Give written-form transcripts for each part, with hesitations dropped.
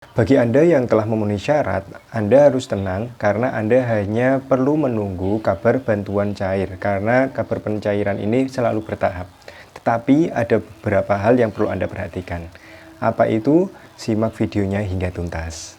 Bagi Anda yang telah memenuhi syarat, Anda harus tenang karena Anda hanya perlu menunggu kabar bantuan cair karena kabar pencairan ini selalu bertahap. Tetapi ada beberapa hal yang perlu Anda perhatikan. Apa itu? Simak videonya hingga tuntas.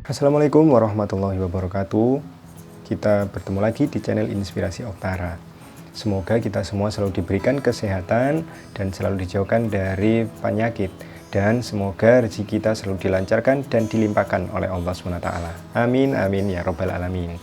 Assalamualaikum warahmatullahi wabarakatuh. Kita bertemu lagi di channel Inspirasi Oktara. Semoga kita semua selalu diberikan kesehatan dan selalu dijauhkan dari penyakit. Dan semoga rezeki kita selalu dilancarkan dan dilimpahkan oleh Allah SWT. Amin, amin, ya robbal alamin.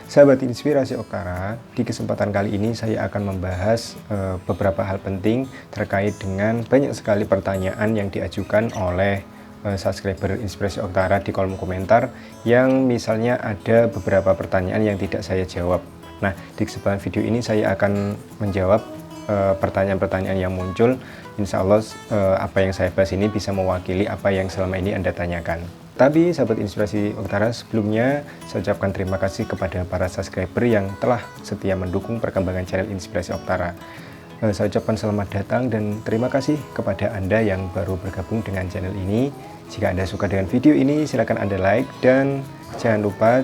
Sahabat Inspirasi Oktara, di kesempatan kali ini saya akan membahas beberapa hal penting terkait dengan banyak sekali pertanyaan yang diajukan oleh subscriber Inspirasi Oktara di kolom komentar yang misalnya ada beberapa pertanyaan yang tidak saya jawab. Nah, di kesempatan video ini saya akan menjawab pertanyaan-pertanyaan yang muncul. Insya Allah apa yang saya bahas ini bisa mewakili apa yang selama ini Anda tanyakan. Tapi sahabat Inspirasi Oktara, sebelumnya saya ucapkan terima kasih kepada para subscriber yang telah setia mendukung perkembangan channel Inspirasi Oktara. Saya ucapkan selamat datang dan terima kasih kepada Anda yang baru bergabung dengan channel ini. Jika Anda suka dengan video ini, silakan Anda like dan jangan lupa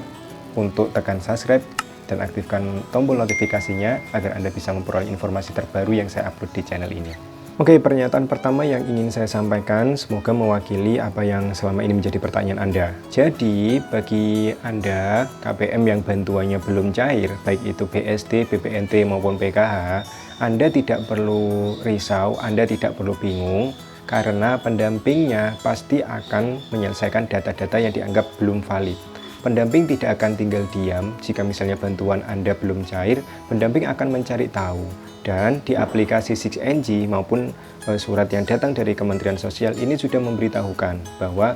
untuk tekan subscribe dan aktifkan tombol notifikasinya agar Anda bisa memperoleh informasi terbaru yang saya upload di channel ini. Oke, pernyataan pertama yang ingin saya sampaikan semoga mewakili apa yang selama ini menjadi pertanyaan Anda. Jadi, bagi Anda KPM yang bantuannya belum cair, baik itu BSD, BPNT maupun PKH, Anda tidak perlu risau, Anda tidak perlu bingung, karena pendampingnya pasti akan menyelesaikan data-data yang dianggap belum valid. Pendamping tidak akan tinggal diam jika misalnya bantuan Anda belum cair, pendamping akan mencari tahu. Dan di aplikasi 6NG maupun surat yang datang dari Kementerian Sosial ini sudah memberitahukan bahwa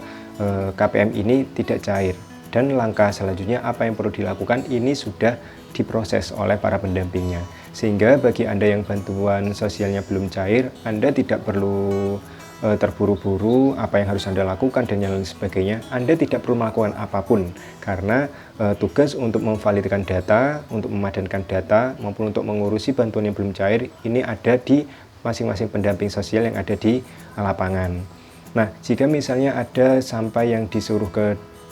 KPM ini tidak cair. Dan langkah selanjutnya apa yang perlu dilakukan ini sudah diproses oleh para pendampingnya. Sehingga bagi Anda yang bantuan sosialnya belum cair, Anda tidak perlu terburu-buru apa yang harus Anda lakukan dan yang lain sebagainya. Anda tidak perlu melakukan apapun karena tugas untuk memvalidkan data, untuk memadankan data maupun untuk mengurusi bantuan yang belum cair ini ada di masing-masing pendamping sosial yang ada di lapangan. Nah, jika misalnya ada sampai yang disuruh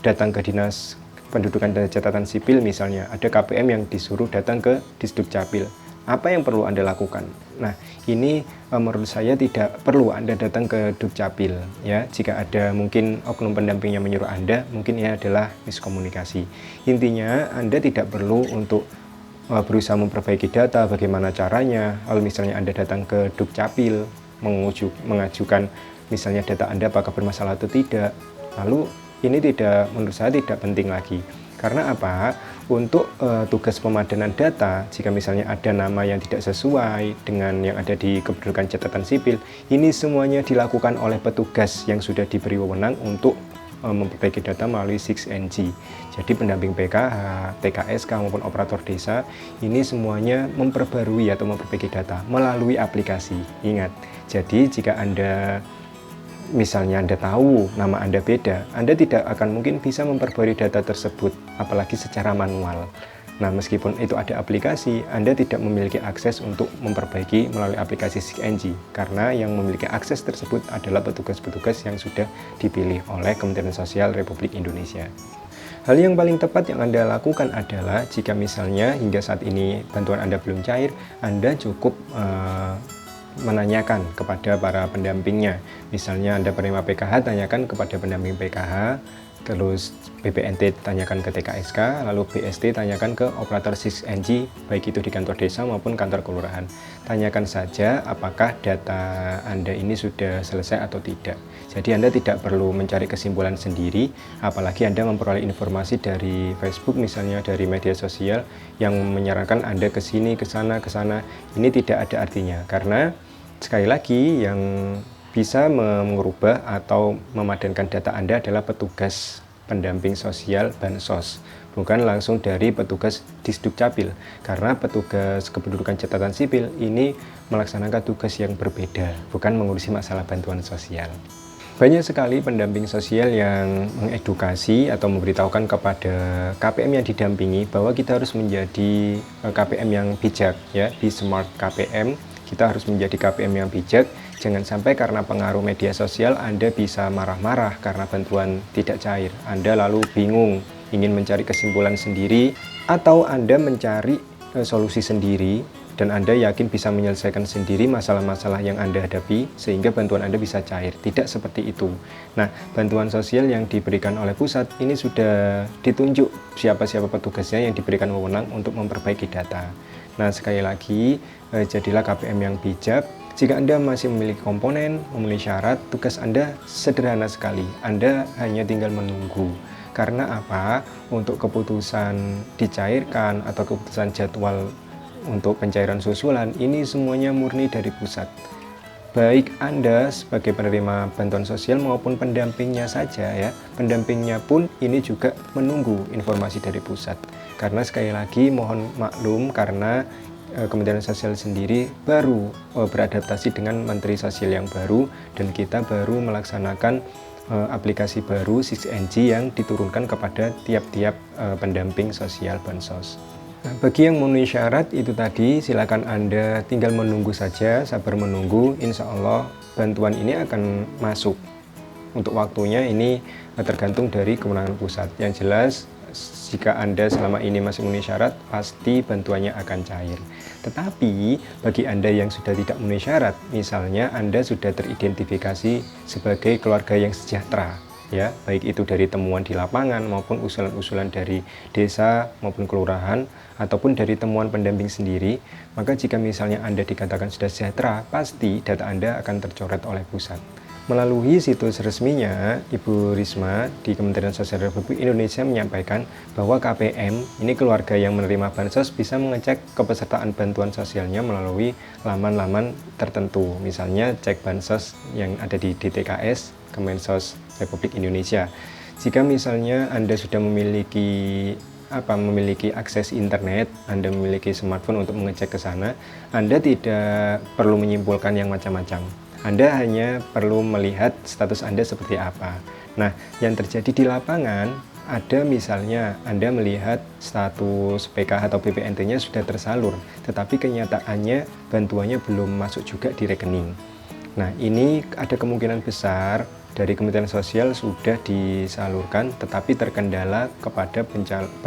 datang ke Dinas Pendudukan dan Catatan Sipil, misalnya ada KPM yang disuruh datang ke Disdukcapil, apa yang perlu Anda lakukan? Nah, ini menurut saya tidak perlu Anda datang ke Dukcapil ya. Jika ada mungkin oknum pendamping yang menyuruh Anda, mungkin ini adalah miskomunikasi. Intinya Anda tidak perlu untuk berusaha memperbaiki data, bagaimana caranya. Kalau misalnya Anda datang ke Dukcapil mengajukan misalnya data Anda apakah bermasalah atau tidak, lalu ini menurut saya tidak penting lagi. Karena apa? Untuk tugas pemadanan data, jika misalnya ada nama yang tidak sesuai dengan yang ada di kependudukan catatan sipil, ini semuanya dilakukan oleh petugas yang sudah diberi wewenang untuk memperbaiki data melalui 6NG. Jadi pendamping PKH, TKSK maupun operator desa, ini semuanya memperbarui atau memperbaiki data melalui aplikasi. Ingat, jadi jika Anda misalnya Anda tahu nama Anda beda, Anda tidak akan mungkin bisa memperbarui data tersebut, apalagi secara manual. Nah, meskipun itu ada aplikasi, Anda tidak memiliki akses untuk memperbaiki melalui aplikasi 6NG, karena yang memiliki akses tersebut adalah petugas-petugas yang sudah dipilih oleh Kementerian Sosial Republik Indonesia. Hal yang paling tepat yang Anda lakukan adalah jika misalnya hingga saat ini bantuan Anda belum cair, Anda cukup menanyakan kepada para pendampingnya. Misalnya Anda penerima PKH, tanyakan kepada pendamping PKH, terus BPNT tanyakan ke TKSK, lalu BST tanyakan ke operator 6NG, baik itu di kantor desa maupun kantor kelurahan. Tanyakan saja apakah data Anda ini sudah selesai atau tidak. Jadi Anda tidak perlu mencari kesimpulan sendiri, apalagi Anda memperoleh informasi dari Facebook misalnya, dari media sosial yang menyarankan Anda ke sini, ke sana, ke sana. Ini tidak ada artinya, karena sekali lagi yang bisa mengubah atau memadankan data Anda adalah petugas pendamping sosial Bansos, bukan langsung dari petugas Disdukcapil, karena petugas kependudukan catatan sipil ini melaksanakan tugas yang berbeda, bukan mengurusi masalah bantuan sosial. Banyak sekali pendamping sosial yang mengedukasi atau memberitahukan kepada KPM yang didampingi bahwa kita harus menjadi KPM yang bijak, ya, be smart KPM. Kita harus menjadi KPM yang bijak. Jangan sampai karena pengaruh media sosial Anda bisa marah-marah karena bantuan tidak cair. Anda lalu bingung, ingin mencari kesimpulan sendiri, atau Anda mencari solusi sendiri dan Anda yakin bisa menyelesaikan sendiri masalah-masalah yang Anda hadapi sehingga bantuan Anda bisa cair. Tidak seperti itu. Nah, bantuan sosial yang diberikan oleh pusat ini sudah ditunjuk siapa-siapa petugasnya yang diberikan wewenang untuk memperbaiki data. Nah, sekali lagi, jadilah KPM yang bijak. Jika Anda masih memiliki komponen, memenuhi syarat, tugas Anda sederhana sekali. Anda hanya tinggal menunggu. Karena apa? Untuk keputusan dicairkan atau keputusan jadwal untuk pencairan susulan ini semuanya murni dari pusat. Baik Anda sebagai penerima bantuan sosial maupun pendampingnya saja, ya. Pendampingnya pun ini juga menunggu informasi dari pusat. Karena sekali lagi mohon maklum karena Kementerian Sosial sendiri baru beradaptasi dengan Menteri Sosial yang baru dan kita baru melaksanakan aplikasi baru 6NG yang diturunkan kepada tiap-tiap pendamping sosial Bansos. Nah, bagi yang memenuhi syarat itu tadi, silakan Anda tinggal menunggu saja, sabar menunggu. Insya Allah bantuan ini akan masuk. Untuk waktunya ini tergantung dari kewenangan pusat. Yang jelas, jika Anda selama ini masih memenuhi syarat, pasti bantuannya akan cair. Tetapi bagi Anda yang sudah tidak memenuhi syarat, misalnya Anda sudah teridentifikasi sebagai keluarga yang sejahtera, ya, baik itu dari temuan di lapangan maupun usulan-usulan dari desa maupun kelurahan ataupun dari temuan pendamping sendiri, maka jika misalnya Anda dikatakan sudah sejahtera, pasti data Anda akan tercoret oleh pusat. Melalui situs resminya, Ibu Risma di Kementerian Sosial Republik Indonesia menyampaikan bahwa KPM, ini keluarga yang menerima Bansos, bisa mengecek kepesertaan bantuan sosialnya melalui laman-laman tertentu. Misalnya cek Bansos yang ada di DTKS, Kemensos Republik Indonesia. Jika misalnya Anda sudah memiliki akses internet, Anda memiliki smartphone untuk mengecek ke sana, Anda tidak perlu menyimpulkan yang macam-macam. Anda hanya perlu melihat status Anda seperti apa. Nah, yang terjadi di lapangan, ada misalnya Anda melihat status PKH atau PPNT-nya sudah tersalur, tetapi kenyataannya bantuannya belum masuk juga di rekening. Nah, ini ada kemungkinan besar dari Kementerian Sosial sudah disalurkan, tetapi terkendala kepada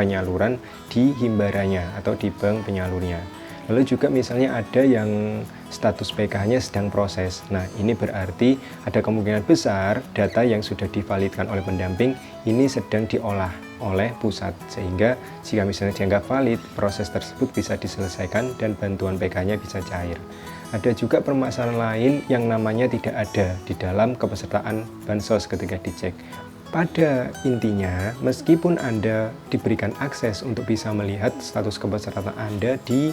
penyaluran di himbarannya atau di bank penyalurnya. Lalu juga misalnya ada yang status PKH-nya sedang proses. Nah, ini berarti ada kemungkinan besar data yang sudah divalidkan oleh pendamping ini sedang diolah oleh pusat. Sehingga jika misalnya dianggap valid, proses tersebut bisa diselesaikan dan bantuan PKH-nya bisa cair. Ada juga permasalahan lain yang namanya tidak ada di dalam kepesertaan Bansos ketika dicek. Pada intinya, meskipun Anda diberikan akses untuk bisa melihat status kepesertaan Anda di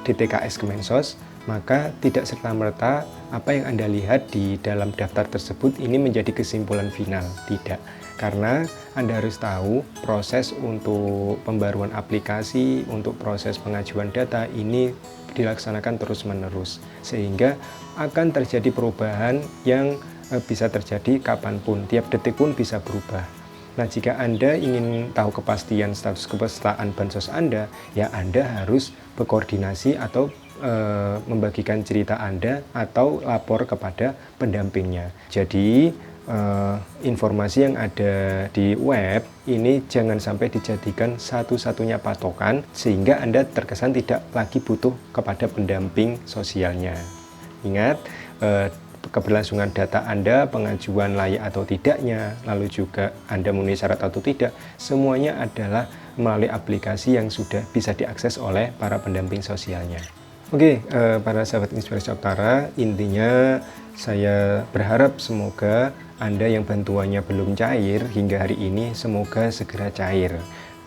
DTKS Kemensos, maka tidak serta-merta apa yang Anda lihat di dalam daftar tersebut ini menjadi kesimpulan final. Tidak, karena Anda harus tahu proses untuk pembaruan aplikasi, untuk proses pengajuan data ini dilaksanakan terus-menerus, sehingga akan terjadi perubahan yang bisa terjadi kapanpun, tiap detik pun bisa berubah. Nah, jika Anda ingin tahu kepastian status kepesertaan Bansos Anda, ya Anda harus berkoordinasi atau membagikan cerita Anda atau lapor kepada pendampingnya. Jadi, informasi yang ada di web ini jangan sampai dijadikan satu-satunya patokan sehingga Anda terkesan tidak lagi butuh kepada pendamping sosialnya. Ingat, keberlangsungan data Anda, pengajuan layak atau tidaknya, lalu juga Anda memenuhi syarat atau tidak, semuanya adalah melalui aplikasi yang sudah bisa diakses oleh para pendamping sosialnya. Oke, para sahabat Inspirasi Oktara, intinya saya berharap semoga Anda yang bantuannya belum cair hingga hari ini, semoga segera cair.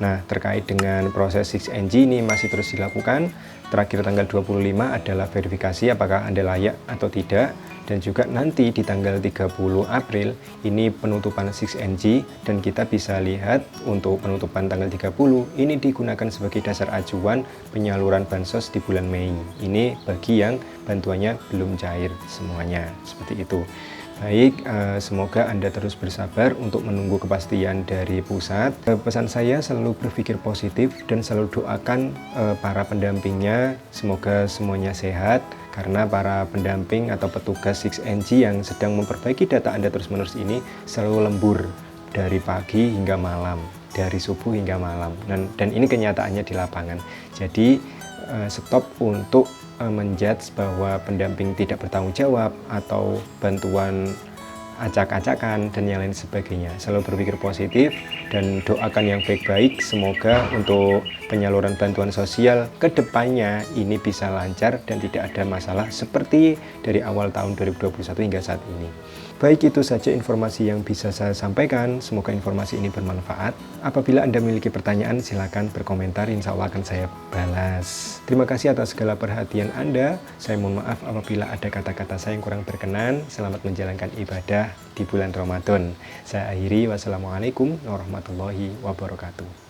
Nah, terkait dengan proses 6NG ini masih terus dilakukan. Terakhir tanggal 25 adalah verifikasi apakah Anda layak atau tidak. Dan juga nanti di tanggal 30 April ini penutupan 6NG, dan kita bisa lihat untuk penutupan tanggal 30 ini digunakan sebagai dasar acuan penyaluran bansos di bulan Mei. Ini bagi yang bantuannya belum cair semuanya, seperti itu. Baik, semoga Anda terus bersabar untuk menunggu kepastian dari pusat. Pesan saya selalu berpikir positif dan selalu doakan para pendampingnya, semoga semuanya sehat, karena para pendamping atau petugas 6NG yang sedang memperbaiki data Anda terus-menerus ini selalu lembur dari pagi hingga malam, dari subuh hingga malam, dan ini kenyataannya di lapangan. Jadi stop untuk menjudge bahwa pendamping tidak bertanggung jawab atau bantuan acak-acakan dan yang lain sebagainya. Selalu berpikir positif dan doakan yang baik-baik. Semoga untuk penyaluran bantuan sosial ke depannya ini bisa lancar dan tidak ada masalah seperti dari awal tahun 2021 hingga saat ini. Baik, itu saja informasi yang bisa saya sampaikan. Semoga informasi ini bermanfaat. Apabila Anda memiliki pertanyaan, silakan berkomentar. Insya Allah akan saya balas. Terima kasih atas segala perhatian Anda. Saya mohon maaf apabila ada kata-kata saya yang kurang berkenan. Selamat menjalankan ibadah di bulan Ramadan. Saya akhiri. Wassalamualaikum warahmatullahi wabarakatuh.